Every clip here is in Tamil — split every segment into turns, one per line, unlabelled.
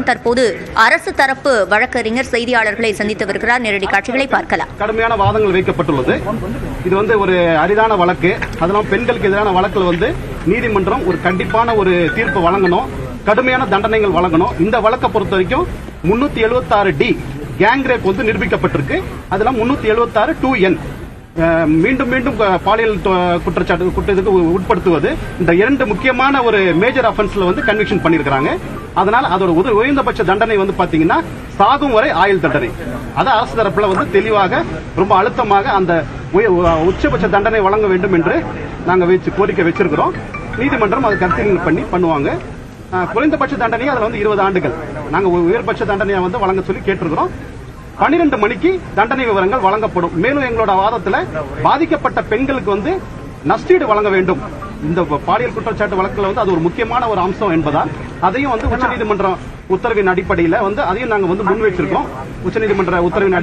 தற்போது அரசு தரப்பு வழக்கறிஞர் செய்தியாளர்களை சந்தித்து வருகிறார். நேரடி காட்சிகளை பார்க்கலாம்.
கடுமையான வாதங்கள் வைக்கப்பட்டுள்ளது. இது ஒரு அரிதான வழக்கு. அதெல்லாம் பெண்களுக்கு எதிரான வழக்கில் நீதிமன்றம் ஒரு கண்டிப்பான ஒரு தீர்ப்பு வழங்கணும், கடுமையான தண்டனைகள் வழங்கணும். இந்த வழக்கை பொறுத்த வரைக்கும் 376D கேங் ரேப் நிரூபிக்கப்பட்டிருக்கு. அதெல்லாம் 376 2N மீண்டும் மீண்டும் பாலியல் குற்றத்துக்கு உட்படுத்துவது, இந்த இரண்டு முக்கியமான ஒரு மேஜர் அஃபென்ஸ்ல கன்விக்ஷன் பண்ணிருக்காங்க. அதனால அதோட உயர்ந்தபட்ச தண்டனை பாத்தீங்கன்னா சாகும் வரை ஆயுள் தண்டனை. அத அரசு தரப்புல தெளிவாக ரொம்ப அழுத்தமாக அந்த உச்சபட்ச தண்டனை வழங்க வேண்டும் என்று நாங்க கோரிக்கை வச்சிருக்கிறோம். நீதிமன்றம் அதை கன்சிடர் பண்ணுவாங்க. குறைந்தபட்ச தண்டனையை அதுல 20 ஆண்டுகள் நாங்க உயர்பட்ச தண்டனையை வழங்க சொல்லி கேட்டிருக்கிறோம். 12 மணிக்கு தண்டனை விவரங்கள் வழங்கப்படும். மேலும் எங்களோட வாதத்தில் பாதிக்கப்பட்ட பெண்களுக்கு நஷ்டீடு வழங்க வேண்டும். இந்த பாலியல் குற்றச்சாட்டு வழக்கில் அது ஒரு முக்கியமான ஒரு அம்சம் என்பதால் அதையும் உச்சநீதிமன்றம் உத்தரவின் அடிப்படையில் அதையும் நாங்க முன் வச்சிருக்கோம். உச்சநீதிமன்ற உத்தரவின்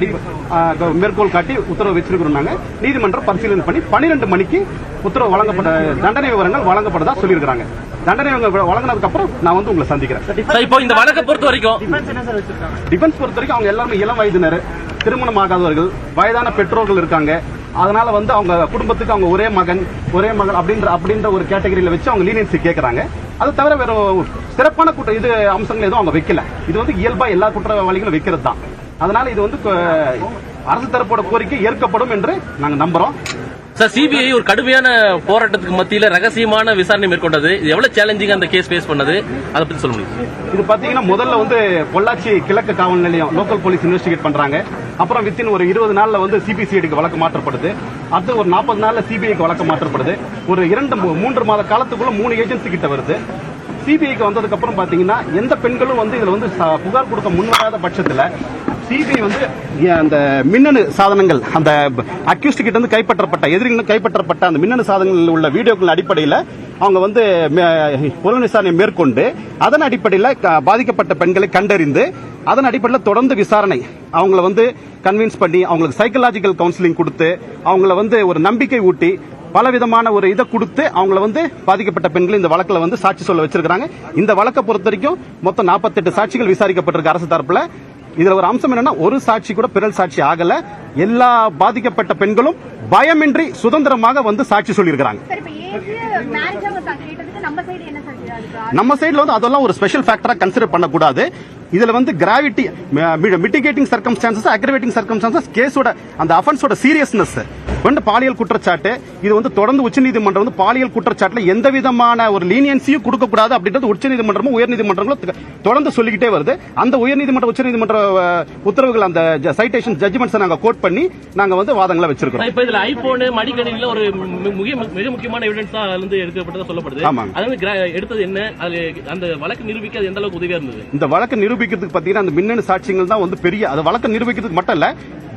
மேற்கோள் காட்டி உத்தரவு வச்சிருக்கிறோம். நாங்க நீதிமன்றம் பரிசீலனை பண்ணி 12 மணிக்கு உத்தரவு வழங்கப்பட்ட தண்டனை விவரங்கள் வழங்கப்பட்டதா சொல்லியிருக்காங்க. தண்டனை வழங்கினதுக்கு அப்புறம் நான் உங்களை சந்திக்கிறேன்.
இப்போ இந்த வழக்கை பொறுத்த வரைக்கும்
டிஃபென்ஸ் பொறுத்த வரைக்கும் அவங்க எல்லாருமே இளம் வயதினர், திருமணம் ஆகாதவர்கள், வயதான பெற்றோர்கள் இருக்காங்க. அதனால அவங்க குடும்பத்துக்கு அவங்க ஒரே மகன் ஒரே மகள் அப்படின்ற ஒரு கேட்டகரியில வச்சு அவங்க லீனியன்சி கேட்கறாங்க. அது தவிர வேற சிறப்பான இது அம்சங்கள் எதுவும் அவங்க வைக்கல. இது இயல்பா எல்லா குற்றவாளிகளும் வைக்கிறது தான். அதனால இது அரசு தரப்போட கோரிக்கை ஏற்கப்படும் என்று நாங்க நம்புறோம்.
சார், சிபிஐ ஒரு கடுமையான போராட்டத்துக்கு மத்தியில ரகசியமான விசாரணை மேற்கொண்டது. இது எவ்வளவு சேலஞ்சிங் அந்த கேஸ் ஃபேஸ் பண்ணது, அதை பத்தி சொல்ல முடியும்?
இது பாத்தீங்கன்னா முதல்ல பொள்ளாச்சி கிழக்கு காவல் நிலையம் லோக்கல் போலீஸ் இன்வெஸ்டிகேட் பண்றாங்க. அப்புறம் வித்தின் ஒரு 20 நாள்ல சிபிசிஐடிக்கு வழக்கு மாற்றப்படுது. அடுத்து ஒரு 40 நாள்ல சிபிஐக்கு வழக்கு மாற்றப்படுது. ஒரு 2-3 மாத காலத்துக்குள்ள 3 ஏஜென்சி கிட்ட வருது. சிபிஐக்கு வந்ததுக்கு அப்புறம் பாத்தீங்கன்னா எந்த பெண்களும் இதுல புகார் கொடுக்க முன்வராத பட்சத்துல சிபிஐ அந்த மின்னணு சாதனங்கள், அந்த அக்யூஸ்ட் கிட்ட இருந்து கைப்பற்றப்பட்ட எதிரிகளும் கைப்பற்றப்பட்ட அந்த மின்னணு சாதனங்கள் உள்ள வீடியோக்கள் அடிப்படையில் அவங்க புலன் விசாரணை மேற்கொண்டு அதன் அடிப்படையில் பாதிக்கப்பட்ட பெண்களை கண்டறிந்து அதன் அடிப்படையில் தொடர்ந்து விசாரணை அவங்கள கன்வின்ஸ் பண்ணி அவங்களுக்கு சைக்கலாஜிக்கல் கவுன்சிலிங் கொடுத்து அவங்கள ஒரு நம்பிக்கை ஊட்டி பலவிதமான ஒரு இதை கொடுத்து அவங்கள பாதிக்கப்பட்ட பெண்கள் இந்த வழக்கில் சாட்சி சொல்ல வச்சிருக்காங்க. இந்த வழக்கை பொறுத்த வரைக்கும் மொத்தம் 48 சாட்சிகள் விசாரிக்கப்பட்டிருக்கு அரசு தரப்புல. இதுல ஒரு அம்சம் என்னன்னா, ஒரு சாட்சி கூட பிறல் சாட்சி ஆகல. எல்லா பாதிக்கப்பட்ட பெண்களும் பயமின்றி சுதந்திரமாக சாட்சி சொல்லியிருக்கிறாங்க. நம்ம சைடுல அதெல்லாம் ஒரு ஸ்பெஷல் ஃபேக்டரா கன்சிடர் பண்ணக்கூடாது. இதுல gravity, mitigating circumstances, aggravating circumstances, கேஸோட அந்த அஃபென்ஸோட சீரியஸ்னஸ் பாலியல் குற்றச்சாட்டு. இது தொடர்ந்து உச்சநீதிமன்றம் பாலியல் குற்றச்சாட்டுல எந்த விதமான ஒரு லீனியன்சியும் கொடுக்க கூடாது அப்படின்றது உச்சநீதிமன்றமும் உயர்நீதிமன்றங்களும் தொடர்ந்து சொல்லிக்கிட்டே வருது. அந்த உயர்நீதிமன்ற உச்சநீதிமன்ற உத்தரவுகள், அந்த சைட்டேஷன் ஜட்ஜ்மெண்ட்ஸ் நாங்க கோட் பண்ணி நாங்க வாதங்களை வச்சிருக்கோம்.
இப்ப இதுல ஐபோன் மடிக்கணினில ஒரு மிக முக்கியமான எவிடன்ஸ் தான் எடுக்கப்பட்டதா சொல்லப்படுது. அது எடுத்தது என்ன, அந்த வழக்கு நிரூபிக்க எந்த அளவுக்கு உதவியா இருந்தது?
இந்த வழக்கு நிரூபிக்கிறதுக்கு பாத்தீங்கன்னா அந்த மின்னணு சாட்சியங்கள் தான் பெரிய, அது வழக்கு நிரூபிக்கிறதுக்கு மட்டும் இல்ல,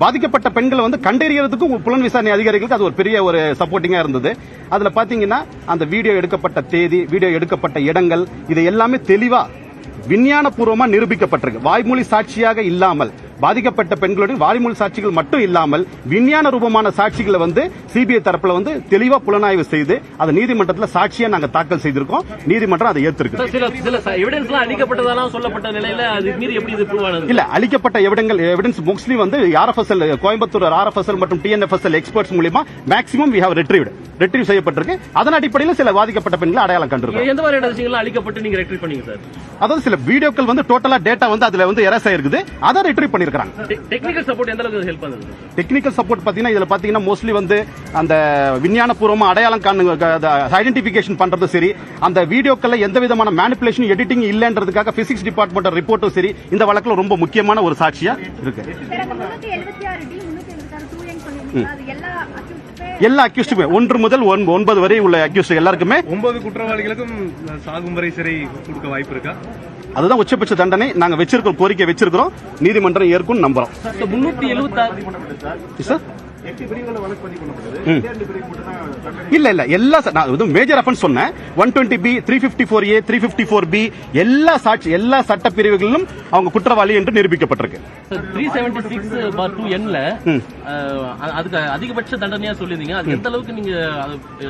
பாதிக்கப்பட்ட பெண்களை கண்டறியறதுக்கும் புலன் விசாரணை அதிகாரிகளுக்கு அது ஒரு பெரிய ஒரு சப்போர்ட்டிங்கா இருந்தது. அதுல பாத்தீங்கன்னா அந்த வீடியோ எடுக்கப்பட்ட தேதி, வீடியோ எடுக்கப்பட்ட இடங்கள், இது எல்லாமே தெளிவா விஞ்ஞான பூர்வமா நிரூபிக்கப்பட்டிருக்கு. வாய்மொழி சாட்சியாக இல்லாமல், பாதிக்கப்பட்ட பெண்களுடைய வாய்மொழி சாட்சிகள் மட்டும் இல்லாமல் விஞ்ஞான ரூபமான சாட்சிகளை சிபிஐ தரப்புல தெளிவா புலனாய்வு செய்து அதை நீதிமன்றத்தில் சாட்சியா நாங்க தாக்கல் செய்திருக்கோம். நீதிமன்றம் அதை ஏற்றிருக்கு. இல்ல, அளிக்கப்பட்ட எவிடன்ஸ் மோஸ்ட்லி ஆர்எஃப்எஸ்எல், கோயம்புத்தூர் ஆர்எஃப்எஸ்எல் மற்றும் டிஎன்எஃப்எஸ்எல் எக்ஸ்பர்ட்ஸ் மூலமா மேக்ஸிமம் வி ஹேவ் ரெட்ரீவ் செய்யப்பட்டிருக்கு. அதன் அடிப்படையில் சில பாதிக்கப்பட்ட பெண்களை அடையாளம் கண்டிருக்கோம்.
எந்த மாதிரியான விஷயங்கள் அளிக்கப்பட்டு நீங்க ரெட்ரீவ் பண்ணீங்க சார்?
அதாவது சில வீடியோக்கள் டோட்டலா டேட்டா அதுல எரஸ் ஆயிருக்குது, அதை ரெட்ரீவ் பண்ணி
டெக்னிக்கல் சப்போர்ட் எந்த அளவுக்கு ஹெல்ப் பண்ணுது?
டெக்னிக்கல் சப்போர்ட் பாத்தீங்கன்னா இதுல பாத்தீங்கன்னா மோஸ்ட்லி அந்த விஞ்ஞான பூர்வமா அடையாளம் ஐடென்டிபிகேஷன் பண்றது சரி, அந்த வீடியோக்கள்ல எந்த விதமான மேனிபுலேஷன் எடிட்டிங் இல்லன்றதுக்காக பிசிக்ஸ் டிபார்ட்மெண்ட் ரிப்போர்ட்டும் சரி இந்த வழக்குல ரொம்ப முக்கியமான ஒரு சாட்சியா இருக்கு. எல்லா அக்யூஸ்டுமே 1 முதல் 9 வரை உள்ள அக்யூஸ்ட் எல்லாருக்குமே
9 குற்றவாளிகளுக்கும் சாகும் வரை சிறை கொடுக்க வாய்ப்பு இருக்கா?
அதுதான் உச்சபட்ச தண்டனை நாங்க வச்சிருக்கோம், கோரிக்கை வச்சிருக்கிறோம். நீதிமன்றம் ஏற்கும் நம்புறோம்.
376
இல்ல இல்ல எல்லா மேஜர் அஃபென்ஸ் சொன்னேன் 120B 354A 354B எல்லா சட்ட பிரிவுகளிலும் அவங்க குற்றவாளி என்று நிரூபிக்கப்பட்டிருக்கு.
376/2N அதுக்கு அதிகபட்ச தண்டனையா சொல்லிருந்தீங்க. அது எந்த அளவுக்கு நீங்க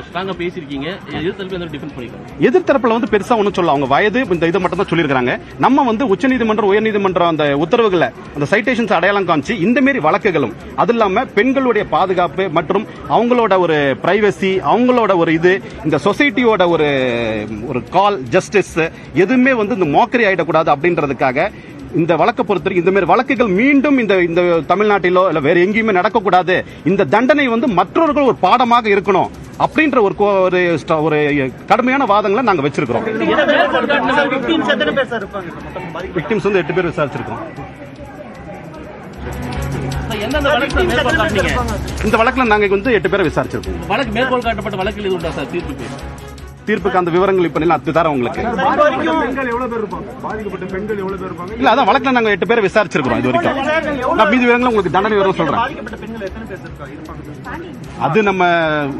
ஸ்ட்ராங்கா பேசிருக்கீங்க? எதிர்த்தரப்பு டிஃபென்ஸ் பண்ணிருக்காங்க.
எதிர்த்தரப்புல வந்து பெருசா ஒன்னும் சொல்ல, அவங்க வயது இந்த இது மட்டும் தான் சொல்லியிருக்காங்க. நம்ம வந்து உச்சநீதிமன்றம் உயர்நீதிமன்றம் அந்த உத்தரவுகளை அந்த சைட்டேஷன்ஸ் அடையாளம் காமிச்சு இந்த மாதிரி வழக்குகளும் அது இல்லாம பெண்களுடைய பாதுகாப்பு மற்றும் அவங்களோட ஒரு பிரைவசி, அவங்களோட ஒரு இது, இந்த சொசைட்டியோட ஒரு கால் ஜஸ்டிஸ் எதுவுமே வந்து இந்த மோக்கரி ஆயிடக்கூடாது அப்படின்றதுக்காக இந்த வழக்கை பொறுத்தவரைக்கும் இந்த மாதிரி வழக்குகள் மீண்டும் இந்த தமிழ்நாட்டிலோ இல்ல வேற எங்கேயுமே நடக்கக்கூடாது, இந்த தண்டனை வந்து மற்றவர்கள் ஒரு பாடமாக இருக்கணும் அப்படின்ற ஒரு கடுமையான வாதங்களை நாங்க வச்சிருக்கிறோம். விக்டிம்ஸ் வந்து 8 பேர் விசாரிச்சிருக்கோம். இந்த வழக்குல நாங்க வந்து 8 பேரை விசாரிச்சிருக்கோம்.
வழக்கு மேற்கோள் காட்டப்பட்ட வழக்கில் இது உண்டா சார்
தீர்ப்புக்கு அந்த விவரங்கள் இப்ப நான் தரேன் உங்களுக்கு. இல்ல அதான் வழக்குல நாங்க 8 பேரை விசாரிச்சிருக்கோம் இது வரைக்கும். நான் மீதி விவரங்கள் உங்களுக்கு தண்டனை விவரம் சொல்றேன். அது நம்ம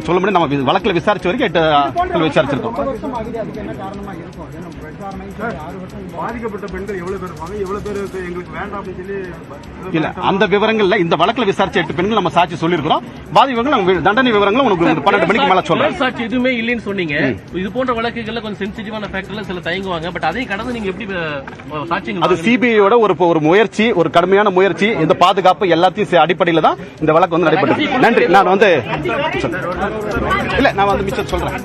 சொல்ல முடியும். நம்ம வழக்குல விசாரிச்ச வரைக்கும் 8 விசாரிச்சிருக்கோம்.
பாதிக்கப்பட்ட பெண்கள் எவ்வளவு பேர் இருப்பாங்க, எவ்வளவு பேர் எங்களுக்கு வேண்டாம் அப்படின்னு சொல்லி
இல்ல அந்த விவரங்கள்ல இந்த வழக்குல விசாரிச்ச 8 பெண்கள் நம்ம சாட்சி சொல்லியிருக்கிறோம். பாதி விவரங்கள் தண்டனை விவரங்கள் உங்களுக்கு 12 மணிக்கு மேல சொல்றேன்.
சாட்சி எதுவுமே இல்லைன்னு சொன்னீங்க. இது போன்ற வழக்குகள்ல கொஞ்சம் சென்சிட்டிவான ஃபேக்டர்ல சில தயங்குவாங்க. பட் அதையும் கடந்து நீங்க எப்படி சாட்சி? அது
சிபிஐயோட ஒரு முயற்சி, ஒரு கடுமையான முயற்சி, இந்த பாதுகாப்பு எல்லாத்தையும் அடிப்படையில தான் இந்த வழக்கு வந்து நடைபெற்றது. நன்றி. நான் வந்து இல்ல நான் வந்து மிச்சம் சொல்றேன்.